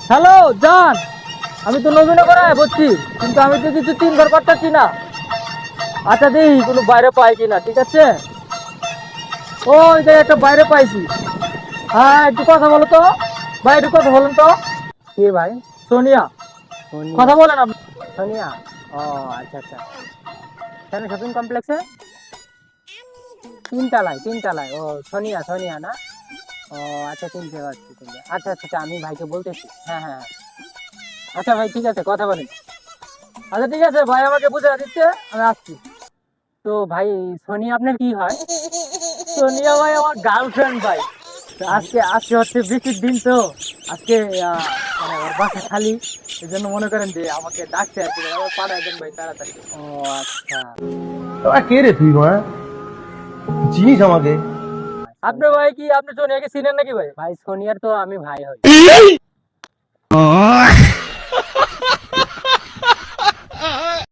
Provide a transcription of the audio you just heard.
Hello জান, আমি তো নবীনগরে বলছি, কিন্তু আমি তো কিছু চিনবার পারতাছি না। আচ্ছা দেখি কোনো বাইরে পাই কিনা, ঠিক আছে? ওই যে একটা বাইরে পাইছি। হ্যাঁ একটু কথা বলো তো, ভাই একটু কথা বলুন তো। কে ভাই? সোনিয়া, সোনিয়া। কথা বলেন আপনি। সোনিয়া। ও আচ্ছা আচ্ছা। কেন শপিং কমপ্লেক্সে? তিনতলায়। ও সোনিয়া সোনিয়া না? ও আচ্ছা, চিনতে পারছি চিনতে। আচ্ছা আচ্ছা আচ্ছা, আমি ভাইকে বলতেছি। হ্যাঁ হ্যাঁ হ্যাঁ। আচ্ছা ভাই, ঠিক আছে, কথা বলেন। আচ্ছা ঠিক আছে, ভাই আমাকে বুঝে দিচ্ছে, আমি আসছি। তো ভাই, সোনিয়া আপনার কি হয়? সোনিয়া ভাই আমার গার্লফ্রেন্ড ভাই। তো আজকে আজকে হচ্ছে বৃষ্টির দিন তো, আজকে মানে ওর বাসা খালি, এই জন্য মনে করেন যে আমাকে ডাকছে আর কি, আমার পাঠায় দেন ভাই তাড়াতাড়ি। ও আচ্ছা। তোরা কে রে তুই মা? চিনিস আমাকে? আপনি ভাই কি আপনি সোনিয়াকে চিনেন নাকি ভাই? ভাই সোনিয়ার তো আমি ভাই হই।